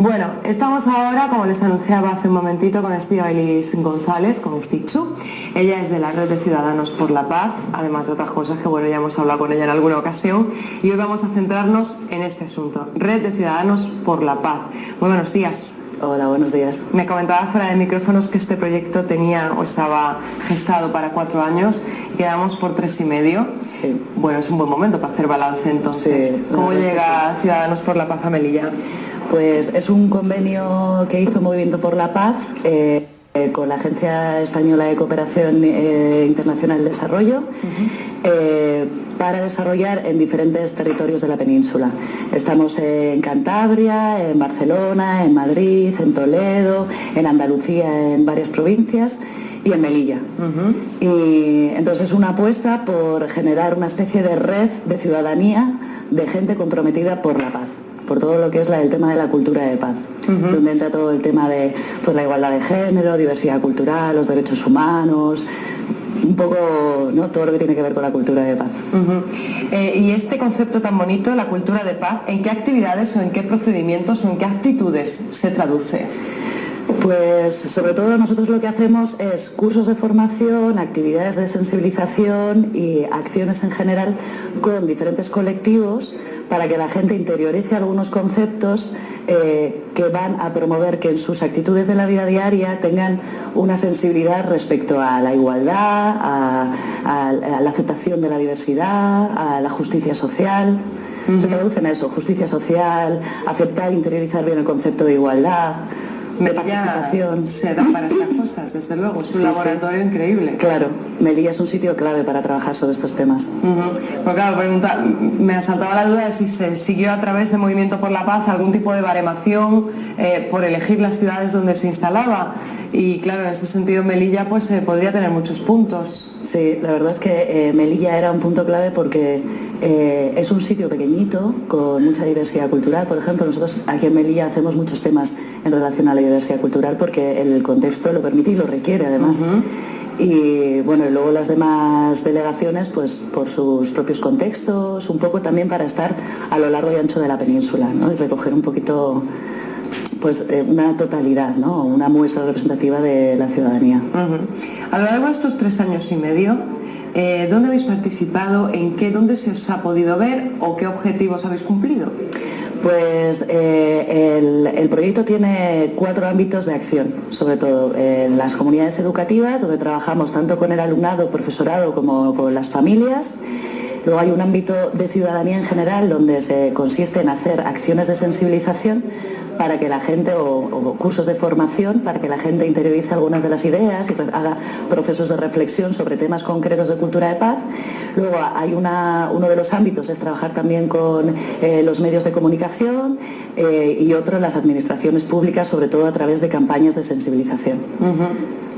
Bueno, estamos ahora, como les anunciaba hace un momentito, con Estíbaliz González, con Estichu. Ella es de la Red de Ciudadanos por la Paz, además de otras cosas que, bueno, ya hemos hablado con ella en alguna ocasión. Y hoy vamos a centrarnos en este asunto, Red de Ciudadanos por la Paz. Muy buenos días. Hola, buenos días. Me comentaba fuera de micrófonos que este proyecto tenía o estaba gestado para 4 años y quedamos por 3 y medio. Sí. Bueno, es un buen momento para hacer balance entonces. Sí, ¿Cómo llega Ciudadanos por la Paz a Melilla? Pues es un convenio que hizo Movimiento por la Paz con la Agencia Española de Cooperación Internacional de Desarrollo para desarrollar en diferentes territorios de la península. Estamos en Cantabria, en Barcelona, en Madrid, en Toledo, en Andalucía, en varias provincias y en Melilla. Y entonces es una apuesta por generar una especie de red de ciudadanía de gente comprometida por la paz, por todo lo que es el tema de la cultura de paz, donde entra todo el tema de la igualdad de género, diversidad cultural, los derechos humanos, un poco, ¿no?, todo lo que tiene que ver con la cultura de paz. Y este concepto tan bonito, la cultura de paz, ¿en qué actividades o en qué procedimientos o en qué actitudes se traduce? Pues sobre todo nosotros lo que hacemos es cursos de formación, actividades de sensibilización y acciones en general con diferentes colectivos para que la gente interiorice algunos conceptos que van a promover que en sus actitudes de la vida diaria tengan una sensibilidad respecto a la igualdad, a la aceptación de la diversidad, a la justicia social. Se traduce en eso, justicia social, aceptar e interiorizar bien el concepto de igualdad. Melilla se da para estas cosas, desde luego, es un laboratorio increíble. Claro, Melilla es un sitio clave para trabajar sobre estos temas. Pues claro, me asaltaba la duda de si se siguió a través de Movimiento por la Paz algún tipo de baremación por elegir las ciudades donde se instalaba. Y claro, en este sentido Melilla pues podría tener muchos puntos. Sí, la verdad es que Melilla era un punto clave porque es un sitio pequeñito con mucha diversidad cultural. Por ejemplo, nosotros aquí en Melilla hacemos muchos temas en relación a la diversidad cultural porque el contexto lo permite y lo requiere además. Y bueno, y luego las demás delegaciones pues por sus propios contextos, un poco también para estar a lo largo y ancho de la península, ¿no?, y recoger un poquito pues una totalidad, ¿no?, una muestra representativa de la ciudadanía. A lo largo de estos 3 años y medio, ¿dónde habéis participado? ¿Dónde se os ha podido ver o qué objetivos habéis cumplido? Pues el proyecto tiene 4 ámbitos de acción, sobre todo en las comunidades educativas, donde trabajamos tanto con el alumnado, profesorado, como con las familias. Luego hay un ámbito de ciudadanía en general, donde se consiste en hacer acciones de sensibilización para que la gente, o cursos de formación, para que la gente interiorice algunas de las ideas y haga procesos de reflexión sobre temas concretos de cultura de paz. Luego hay uno de los ámbitos es trabajar también con los medios de comunicación y otro las administraciones públicas, sobre todo a través de campañas de sensibilización.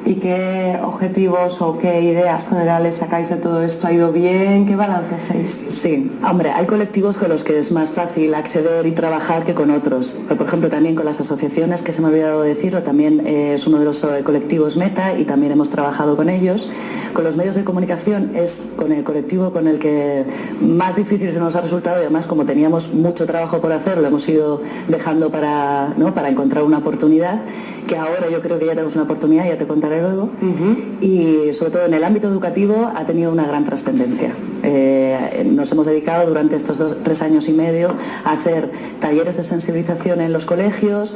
¿Y qué objetivos o qué ideas generales sacáis de todo esto? ¿Ha ido bien? ¿Qué balance hacéis? Sí, hombre, hay colectivos con los que es más fácil acceder y trabajar que con otros. Por ejemplo, también con las asociaciones, que se me ha olvidado decirlo, también es uno de los colectivos Meta y también hemos trabajado con ellos. Con los medios de comunicación es con el colectivo con el que más difícil se nos ha resultado y además como teníamos mucho trabajo por hacer, lo hemos ido dejando para encontrar una oportunidad, que ahora yo creo que ya tenemos una oportunidad, ya te contaré luego. Y sobre todo en el ámbito educativo ha tenido una gran trascendencia. Nos hemos dedicado durante estos 3 años y medio a hacer talleres de sensibilización en los colegios,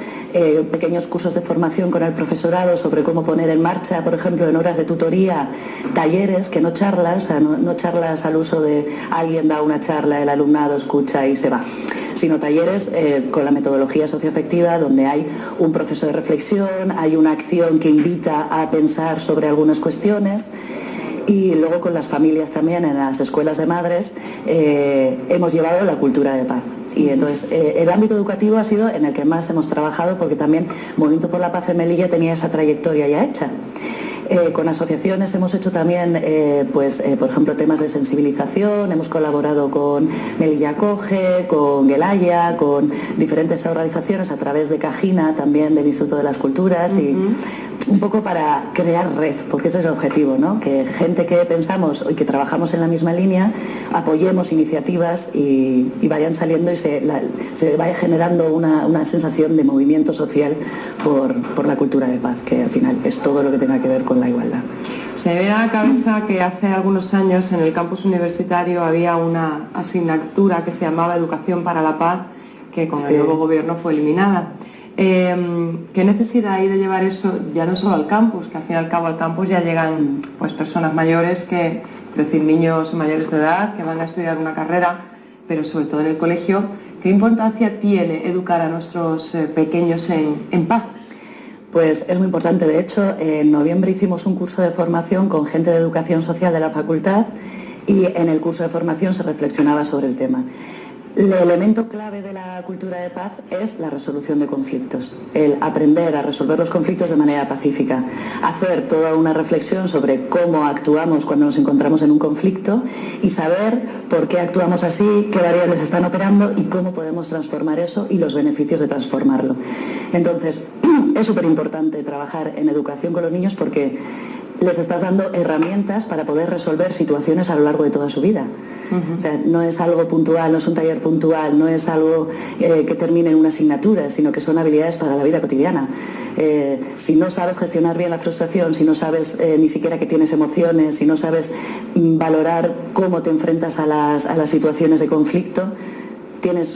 pequeños cursos de formación con el profesorado sobre cómo poner en marcha, por ejemplo, en horas de tutoría, talleres, que no charlas, o sea, no charlas al uso de alguien da una charla, el alumnado escucha y se va, sino talleres con la metodología socioafectiva, donde hay un proceso de reflexión, hay una acción que invita a pensar sobre algunas cuestiones. Y luego con las familias también, en las escuelas de madres, hemos llevado la cultura de paz. Y entonces el ámbito educativo ha sido en el que más hemos trabajado, porque también Movimiento por la Paz en Melilla tenía esa trayectoria ya hecha. Con asociaciones hemos hecho también, por ejemplo, temas de sensibilización. Hemos colaborado con Melilla Acoge, con Gelaya, con diferentes organizaciones a través de Cajina, también del Instituto de las Culturas. Y un poco para crear red, porque ese es el objetivo, ¿no? Que gente que pensamos y que trabajamos en la misma línea apoyemos iniciativas y vayan saliendo y se vaya generando una sensación de movimiento social por la cultura de paz, que al final es todo lo que tenga que ver con la igualdad. Se me viene a la cabeza que hace algunos años en el campus universitario había una asignatura que se llamaba Educación para la Paz, que con el nuevo gobierno fue eliminada. ¿Qué necesidad hay de llevar eso ya no solo al campus, que al fin y al cabo al campus ya llegan pues personas mayores, es decir, niños mayores de edad que van a estudiar una carrera, pero sobre todo en el colegio? ¿Qué importancia tiene educar a nuestros pequeños en paz? Pues es muy importante. De hecho, en noviembre hicimos un curso de formación con gente de educación social de la facultad y en el curso de formación se reflexionaba sobre el tema. El elemento clave de la cultura de paz es la resolución de conflictos, el aprender a resolver los conflictos de manera pacífica, hacer toda una reflexión sobre cómo actuamos cuando nos encontramos en un conflicto y saber por qué actuamos así, qué variables están operando y cómo podemos transformar eso y los beneficios de transformarlo. Entonces, es súper importante trabajar en educación con los niños porque les estás dando herramientas para poder resolver situaciones a lo largo de toda su vida. O sea, no es algo puntual, no es un taller puntual, no es algo que termine en una asignatura, sino que son habilidades para la vida cotidiana. Si no sabes gestionar bien la frustración, si no sabes ni siquiera que tienes emociones, si no sabes valorar cómo te enfrentas a las situaciones de conflicto, tienes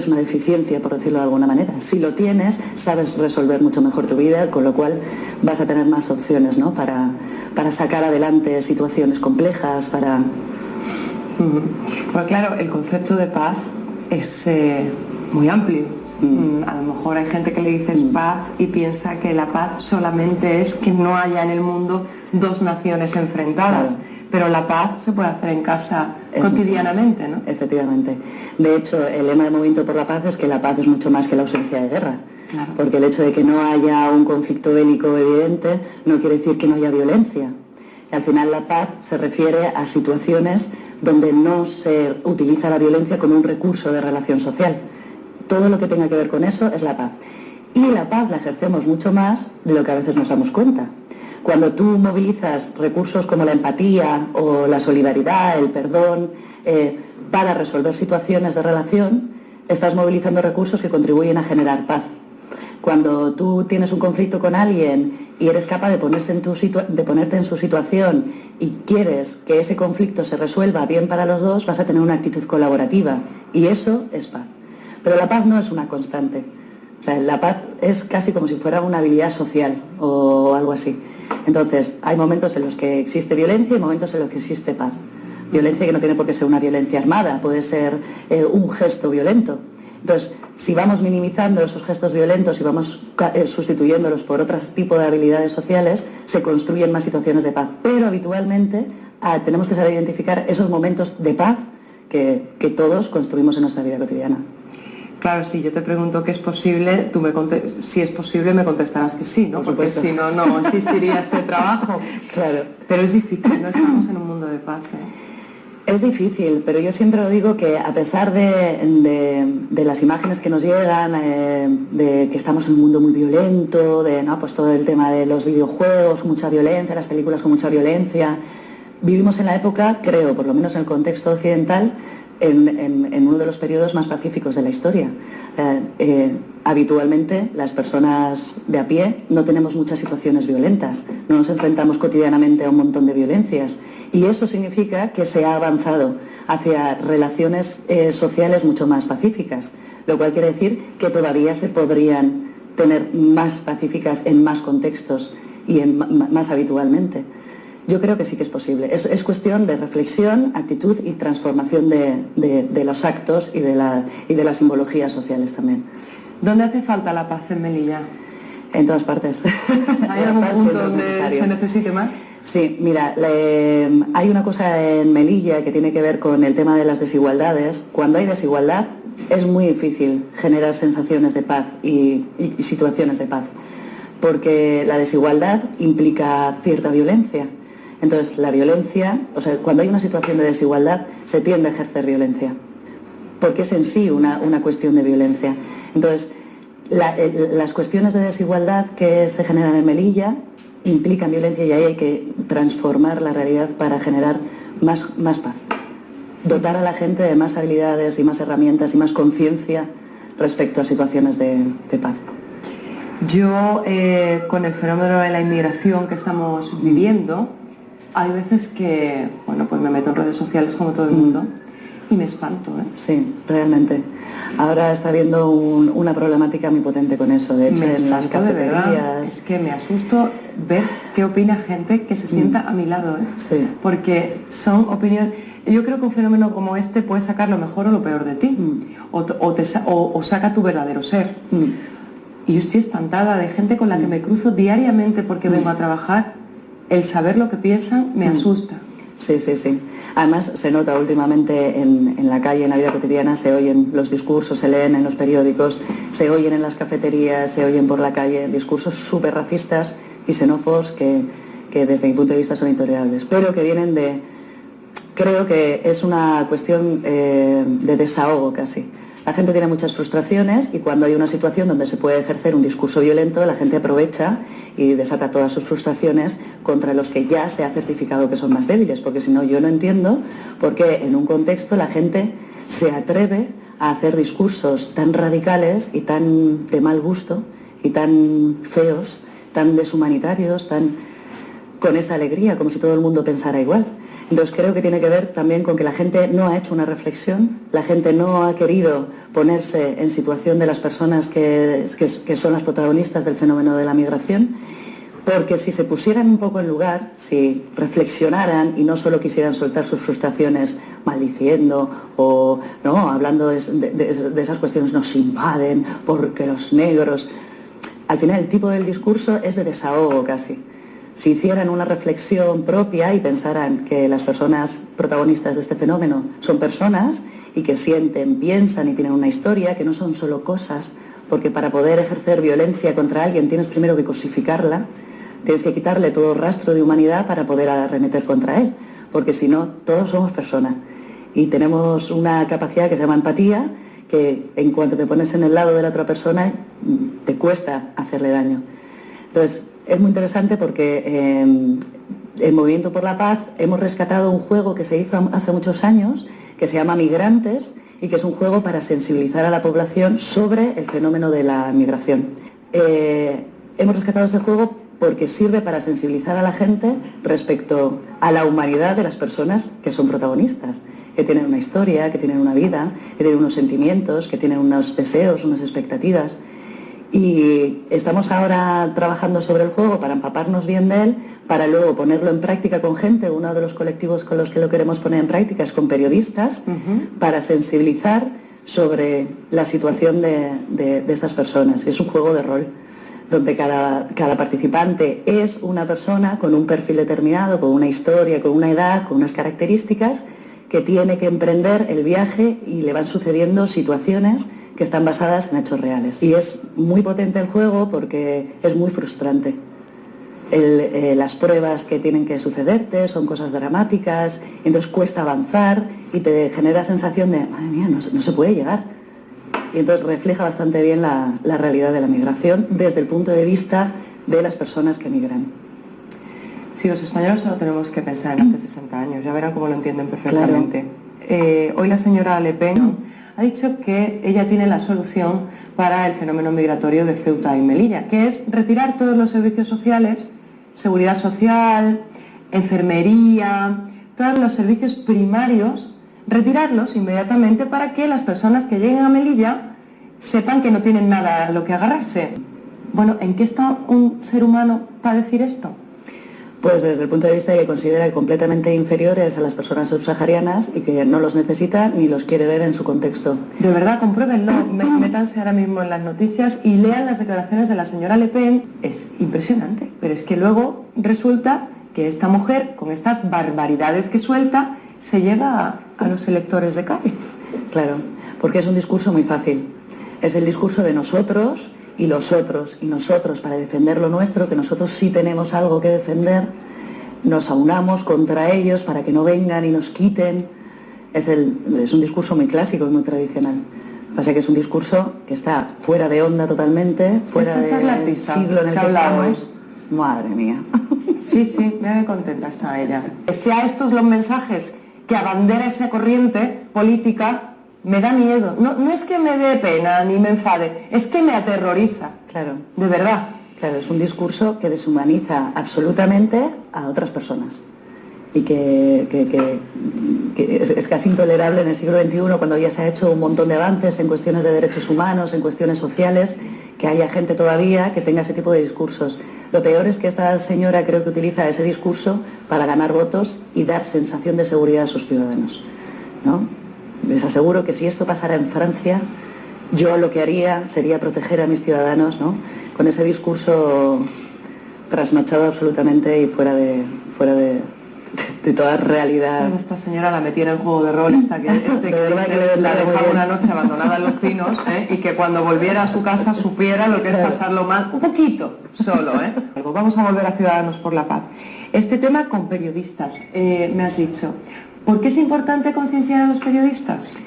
una deficiencia, por decirlo de alguna manera. Si lo tienes, sabes resolver mucho mejor tu vida, con lo cual vas a tener más opciones, ¿no? para sacar adelante situaciones complejas, para... Pues claro, el concepto de paz es muy amplio. A lo mejor hay gente que le dices paz y piensa que la paz solamente es que no haya en el mundo dos naciones enfrentadas. Claro. Pero la paz se puede hacer en casa cotidianamente, ¿no? Efectivamente. De hecho, el lema de Movimiento por la Paz es que la paz es mucho más que la ausencia de guerra. Claro. Porque el hecho de que no haya un conflicto bélico evidente no quiere decir que no haya violencia. Y al final la paz se refiere a situaciones donde no se utiliza la violencia como un recurso de relación social. Todo lo que tenga que ver con eso es la paz. Y la paz la ejercemos mucho más de lo que a veces nos damos cuenta. Cuando tú movilizas recursos como la empatía o la solidaridad, el perdón, para resolver situaciones de relación, estás movilizando recursos que contribuyen a generar paz. Cuando tú tienes un conflicto con alguien y eres capaz de ponerte en su situación y quieres que ese conflicto se resuelva bien para los dos, vas a tener una actitud colaborativa y eso es paz. Pero la paz no es una constante. O sea, la paz es casi como si fuera una habilidad social o algo así. Entonces, hay momentos en los que existe violencia y momentos en los que existe paz. Violencia que no tiene por qué ser una violencia armada, puede ser un gesto violento. Entonces, si vamos minimizando esos gestos violentos y vamos sustituyéndolos por otro tipo de habilidades sociales, se construyen más situaciones de paz. Pero habitualmente tenemos que saber identificar esos momentos de paz que todos construimos en nuestra vida cotidiana. Claro, si yo te pregunto qué es posible, si es posible me contestarás que sí, ¿no? Porque si no, no existiría este trabajo. Claro. Pero es difícil, no estamos en un mundo de paz, ¿eh? Es difícil, pero yo siempre lo digo que a pesar de las imágenes que nos llegan, de que estamos en un mundo muy violento, pues todo el tema de los videojuegos, mucha violencia, las películas con mucha violencia, vivimos en la época, creo, por lo menos en el contexto occidental, en uno de los periodos más pacíficos de la historia. Habitualmente las personas de a pie no tenemos muchas situaciones violentas, no nos enfrentamos cotidianamente a un montón de violencias y eso significa que se ha avanzado hacia relaciones sociales mucho más pacíficas, lo cual quiere decir que todavía se podrían tener más pacíficas en más contextos y más habitualmente. Yo creo que sí que es posible. Es cuestión de reflexión, actitud y transformación de los actos y de las simbologías sociales también. ¿Dónde hace falta la paz en Melilla? En todas partes. ¿Hay algún punto donde se necesite más? Sí, mira, hay una cosa en Melilla que tiene que ver con el tema de las desigualdades. Cuando hay desigualdad es muy difícil generar sensaciones de paz y situaciones de paz, porque la desigualdad implica cierta violencia. Entonces, la violencia, o sea, cuando hay una situación de desigualdad, se tiende a ejercer violencia, porque es en sí una cuestión de violencia. Entonces, las cuestiones de desigualdad que se generan en Melilla implican violencia y ahí hay que transformar la realidad para generar más paz. Dotar a la gente de más habilidades y más herramientas y más conciencia respecto a situaciones de paz. Yo, con el fenómeno de la inmigración que estamos viviendo, hay veces que, bueno, pues me meto en redes sociales como todo el mundo y me espanto, ¿eh? Sí, realmente. Ahora está habiendo una problemática muy potente con eso. De hecho, en las cafeterías... Es que me asusto ver qué opina gente que se sienta a mi lado, ¿eh? Sí. Porque son opiniones... Yo creo que un fenómeno como este puede sacar lo mejor o lo peor de ti, o saca tu verdadero ser. Y yo estoy espantada de gente con la que me cruzo diariamente porque vengo a trabajar. El saber lo que piensan me asusta. Sí, sí, sí. Además se nota últimamente en la calle, en la vida cotidiana, se oyen los discursos, se leen en los periódicos, se oyen en las cafeterías, se oyen por la calle discursos súper racistas y xenófobos que desde mi punto de vista son intolerables, pero que vienen de... Creo que es una cuestión de desahogo casi. La gente tiene muchas frustraciones y cuando hay una situación donde se puede ejercer un discurso violento, la gente aprovecha y desata todas sus frustraciones contra los que ya se ha certificado que son más débiles, porque si no, yo no entiendo por qué en un contexto la gente se atreve a hacer discursos tan radicales y tan de mal gusto y tan feos, tan deshumanitarios, tan con esa alegría, como si todo el mundo pensara igual. Entonces creo que tiene que ver también con que la gente no ha hecho una reflexión, la gente no ha querido ponerse en situación de las personas que son las protagonistas del fenómeno de la migración, porque si se pusieran un poco en lugar, si reflexionaran y no solo quisieran soltar sus frustraciones maldiciendo o no hablando de esas cuestiones, nos invaden porque los negros... Al final el tipo del discurso es de desahogo casi. Si hicieran una reflexión propia y pensaran que las personas protagonistas de este fenómeno son personas y que sienten, piensan y tienen una historia, que no son solo cosas, porque para poder ejercer violencia contra alguien tienes primero que cosificarla, tienes que quitarle todo rastro de humanidad para poder arremeter contra él, porque si no, todos somos personas y tenemos una capacidad que se llama empatía, que en cuanto te pones en el lado de la otra persona te cuesta hacerle daño. Entonces, es muy interesante porque en Movimiento por la Paz hemos rescatado un juego que se hizo hace muchos años, que se llama Migrantes, y que es un juego para sensibilizar a la población sobre el fenómeno de la migración. Hemos rescatado ese juego porque sirve para sensibilizar a la gente respecto a la humanidad de las personas que son protagonistas, que tienen una historia, que tienen una vida, que tienen unos sentimientos, que tienen unos deseos, unas expectativas. Y estamos ahora trabajando sobre el juego para empaparnos bien de él, para luego ponerlo en práctica con gente. Uno de los colectivos con los que lo queremos poner en práctica es con periodistas, para sensibilizar sobre la situación de estas personas. Es un juego de rol, donde cada participante es una persona con un perfil determinado, con una historia, con una edad, con unas características, que tiene que emprender el viaje y le van sucediendo situaciones que están basadas en hechos reales. Y es muy potente el juego porque es muy frustrante. Las pruebas que tienen que sucederte son cosas dramáticas, y entonces cuesta avanzar y te genera sensación de, madre mía, no se puede llegar. Y entonces refleja bastante bien la realidad de la migración desde el punto de vista de las personas que migran. Si los españoles solo tenemos que pensar en hace 60 años, ya verán cómo lo entienden perfectamente. Claro. Hoy la señora Le Pen ha dicho que ella tiene la solución para el fenómeno migratorio de Ceuta y Melilla, que es retirar todos los servicios sociales, seguridad social, enfermería, todos los servicios primarios, retirarlos inmediatamente para que las personas que lleguen a Melilla sepan que no tienen nada a lo que agarrarse. Bueno, ¿en qué está un ser humano para decir esto? Pues desde el punto de vista de que considera completamente inferiores a las personas subsaharianas y que no los necesita ni los quiere ver en su contexto. De verdad, compruébenlo, métanse ahora mismo en las noticias y lean las declaraciones de la señora Le Pen. Es impresionante, pero es que luego resulta que esta mujer, con estas barbaridades que suelta, se llega a los electores de calle. Claro, porque es un discurso muy fácil. Es el discurso de nosotros y los otros, y nosotros para defender lo nuestro, que nosotros sí tenemos algo que defender, nos aunamos contra ellos para que no vengan y nos quiten. Es un discurso muy clásico y muy tradicional. Pasa que es un discurso que está fuera de onda totalmente, fuera del siglo en el que estamos. Madre mía. Sí, mira qué contenta está ella. Si a estos los mensajes que abandera esa corriente política, me da miedo. No es que me dé pena ni me enfade, es que me aterroriza. Claro. De verdad. Claro, es un discurso que deshumaniza absolutamente a otras personas. Y que es casi intolerable en el siglo XXI, cuando ya se ha hecho un montón de avances en cuestiones de derechos humanos, en cuestiones sociales, que haya gente todavía que tenga ese tipo de discursos. Lo peor es que esta señora creo que utiliza ese discurso para ganar votos y dar sensación de seguridad a sus ciudadanos, ¿no? Les aseguro que si esto pasara en Francia, yo lo que haría sería proteger a mis ciudadanos, ¿no?, con ese discurso trasnochado absolutamente y fuera de toda realidad. Pues esta señora la metía en el juego de rol hasta que la dejaba una noche abandonada en los pinos, y que cuando volviera a su casa supiera lo que es pasarlo mal, un poquito solo. Vamos a volver a Ciudadanos por la Paz. Este tema con periodistas, me has dicho. ¿Por qué es importante concienciar a los periodistas?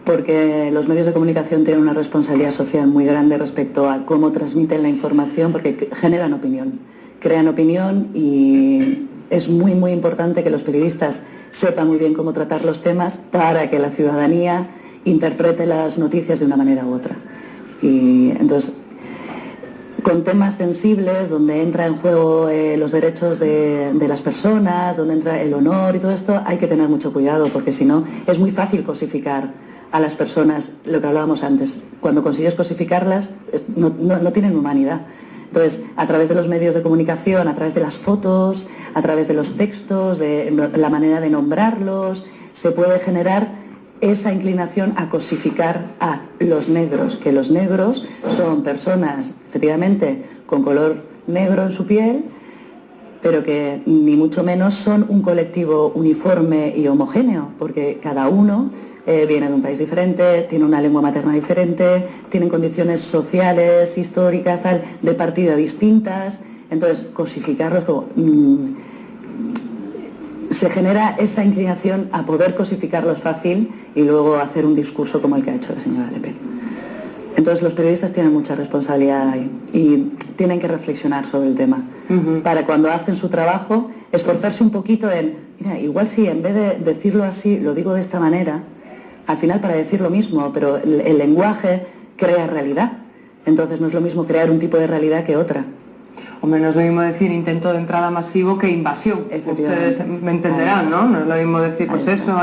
Porque los medios de comunicación tienen una responsabilidad social muy grande respecto a cómo transmiten la información, porque generan opinión, crean opinión, y es muy, muy importante que los periodistas sepan muy bien cómo tratar los temas para que la ciudadanía interprete las noticias de una manera u otra. Y entonces, con temas sensibles, donde entra en juego los derechos de las personas, donde entra el honor y todo esto, hay que tener mucho cuidado, porque si no, es muy fácil cosificar a las personas, lo que hablábamos antes. Cuando consigues cosificarlas, no tienen humanidad. Entonces, a través de los medios de comunicación, a través de las fotos, a través de los textos, de la manera de nombrarlos, se puede generar esa inclinación a cosificar a los negros, que los negros son personas, efectivamente, con color negro en su piel, pero que ni mucho menos son un colectivo uniforme y homogéneo, porque cada uno viene de un país diferente, tiene una lengua materna diferente, tienen condiciones sociales, históricas, tal, de partida distintas. Entonces, cosificarlos como... se genera esa inclinación a poder cosificarlos fácil y luego hacer un discurso como el que ha hecho la señora Le Pen. Entonces, los periodistas tienen mucha responsabilidad ahí y tienen que reflexionar sobre el tema. Para cuando hacen su trabajo, esforzarse un poquito en, mira, igual si en vez de decirlo así, lo digo de esta manera, al final para decir lo mismo, pero el lenguaje crea realidad. Entonces no es lo mismo crear un tipo de realidad que otra. Hombre, no es lo mismo decir intento de entrada masivo que invasión. Ustedes me entenderán, ¿no? No es lo mismo decir pues eso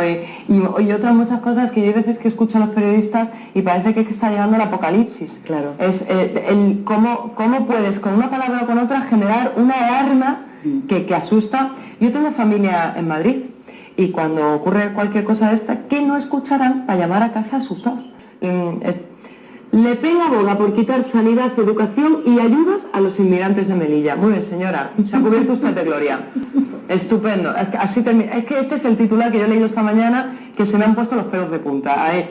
y otras muchas cosas que yo hay veces que escucho a los periodistas y parece que está llegando el apocalipsis. Claro. Es cómo puedes con una palabra o con otra generar una alarma que asusta. Yo tengo familia en Madrid y cuando ocurre cualquier cosa de esta, ¿qué no escucharán para llamar a casa asustados? Le Pen aboga por quitar sanidad, educación y ayudas a los inmigrantes de Melilla. Muy bien, señora, se ha cubierto usted de gloria. Estupendo. Así termina. Es que este es el titular que yo he leído esta mañana, que se me han puesto los pelos de punta. Ahí.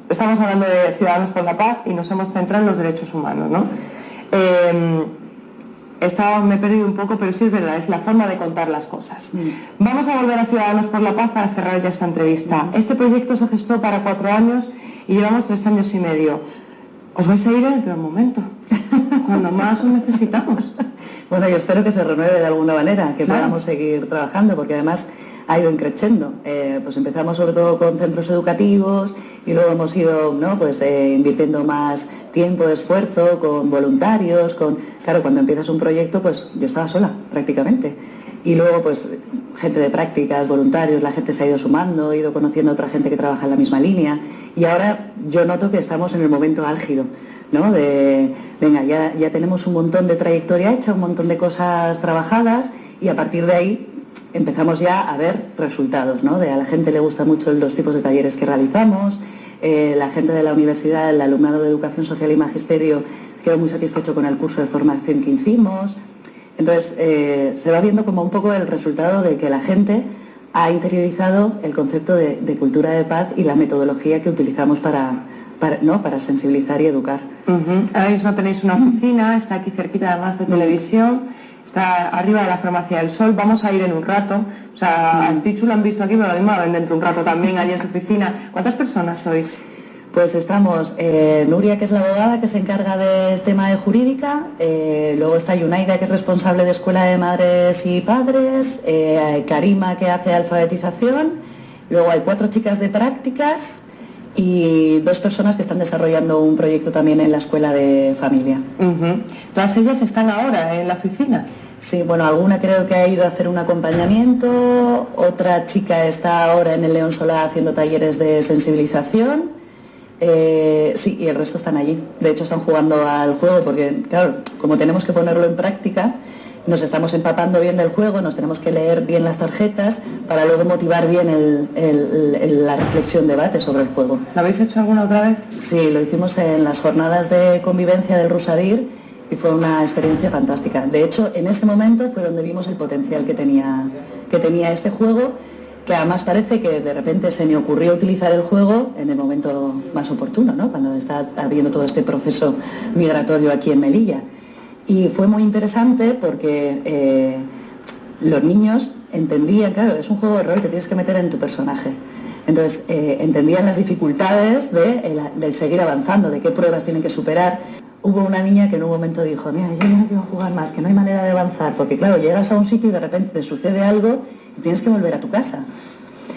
Estamos hablando de Ciudadanos por la Paz y nos hemos centrado en los derechos humanos, ¿no? Me he perdido un poco, pero sí es verdad, es la forma de contar las cosas. Vamos a volver a Ciudadanos por la Paz para cerrar ya esta entrevista. Este proyecto se gestó para 4 años y llevamos 3 años y medio. Os vais a ir en el peor momento, cuando más os necesitamos. Bueno, yo espero que se renueve de alguna manera, que podamos seguir trabajando, porque además ha ido increciendo. Pues empezamos sobre todo con centros educativos y luego hemos ido, ¿no?, pues, invirtiendo más tiempo, esfuerzo, con voluntarios, Claro, cuando empiezas un proyecto, pues yo estaba sola, prácticamente. Y luego, pues, gente de prácticas, voluntarios, la gente se ha ido sumando, he ido conociendo a otra gente que trabaja en la misma línea. Y ahora yo noto que estamos en el momento álgido, ¿no? Venga, ya tenemos un montón de trayectoria hecha, un montón de cosas trabajadas y a partir de ahí empezamos ya a ver resultados, ¿no? A la gente le gustan mucho los tipos de talleres que realizamos, la gente de la universidad, el alumnado de Educación Social y Magisterio quedó muy satisfecho con el curso de formación que hicimos. Entonces, se va viendo como un poco el resultado de que la gente ha interiorizado el concepto de cultura de paz y la metodología que utilizamos para sensibilizar y educar. Ahora mismo tenéis una oficina, está aquí cerquita además de televisión, está arriba de la Farmacia del Sol. Vamos a ir en un rato. O sea, a Stichu lo han visto aquí, pero lo mismo lo ven dentro de un rato también allí en su oficina. ¿Cuántas personas sois? Pues estamos Nuria, que es la abogada que se encarga del tema de jurídica, luego está Yunaida, que es responsable de escuela de madres y padres, Karima, que hace alfabetización, luego hay 4 chicas de prácticas y 2 personas que están desarrollando un proyecto también en la escuela de familia. ¿Todas ellas están ahora en la oficina? Sí, bueno, alguna creo que ha ido a hacer un acompañamiento, otra chica está ahora en el León Solá haciendo talleres de sensibilización. Sí, y el resto están allí. De hecho, están jugando al juego porque, claro, como tenemos que ponerlo en práctica, nos estamos empapando bien del juego, nos tenemos que leer bien las tarjetas para luego motivar bien la reflexión, debate sobre el juego. ¿Lo habéis hecho alguna otra vez? Sí, lo hicimos en las jornadas de convivencia del Rusadir y fue una experiencia fantástica. De hecho, en ese momento fue donde vimos el potencial que tenía este juego, que además parece que de repente se me ocurrió utilizar el juego en el momento más oportuno, ¿no? Cuando está habiendo todo este proceso migratorio aquí en Melilla. Y fue muy interesante porque los niños entendían, claro, es un juego de rol y te tienes que meter en tu personaje. Entonces, entendían las dificultades del seguir avanzando, de qué pruebas tienen que superar. Hubo una niña que en un momento dijo, mira, yo ya no quiero jugar más, que no hay manera de avanzar, porque claro, llegas a un sitio y de repente te sucede algo y tienes que volver a tu casa.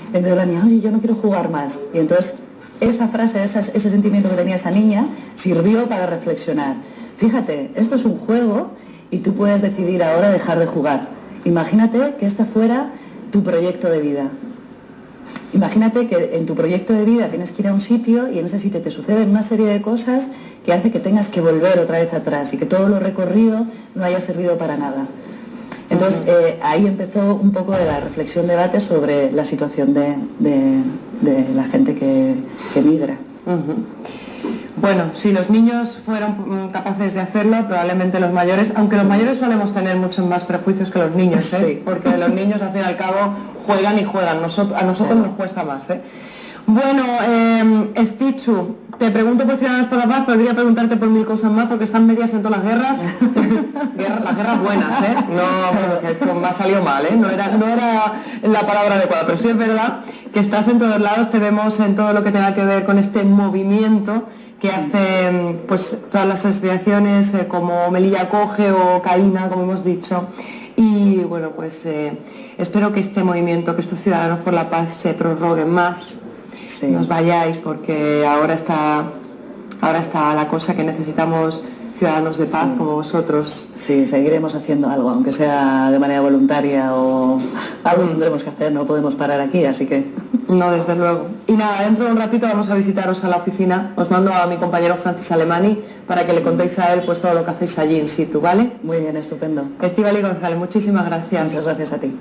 Entonces la niña, oye, yo no quiero jugar más. Y entonces esa frase, ese sentimiento que tenía esa niña, sirvió para reflexionar. Fíjate, esto es un juego y tú puedes decidir ahora dejar de jugar. Imagínate que este fuera tu proyecto de vida. Imagínate que en tu proyecto de vida tienes que ir a un sitio y en ese sitio te suceden una serie de cosas que hace que tengas que volver otra vez atrás y que todo lo recorrido no haya servido para nada. Entonces ahí empezó un poco de la reflexión, debate sobre la situación de la gente que migra. Bueno, si los niños fueron capaces de hacerlo, probablemente los mayores, aunque los mayores solemos tener muchos más prejuicios que los niños, Sí. Porque los niños al fin y al cabo juegan y juegan, a nosotros nos cuesta más. Bueno, Stichu, te pregunto por Ciudadanos por la Paz, pero quería preguntarte por 1000 cosas más porque están medias en todas las guerras. Las guerras buenas, no, porque esto me ha salido mal, no era la palabra adecuada, pero sí es verdad que estás en todos lados, te vemos en todo lo que tenga que ver con este movimiento que hacen pues todas las asociaciones como Melilla Acoge o CAINA, como hemos dicho. Y bueno, pues espero que este movimiento, que estos Ciudadanos por la Paz se prorroguen más, sí. Nos vayáis, porque ahora está la cosa que necesitamos ciudadanos de paz, sí, como vosotros. Sí, seguiremos haciendo algo, aunque sea de manera voluntaria o algo tendremos que hacer, no podemos parar aquí, así que... No, desde luego. Y nada, dentro de un ratito vamos a visitaros a la oficina, os mando a mi compañero Francis Alemani para que le contéis a él pues todo lo que hacéis allí in situ, ¿vale? Muy bien, estupendo. Estíbaliz González, muchísimas gracias. Muchas gracias a ti.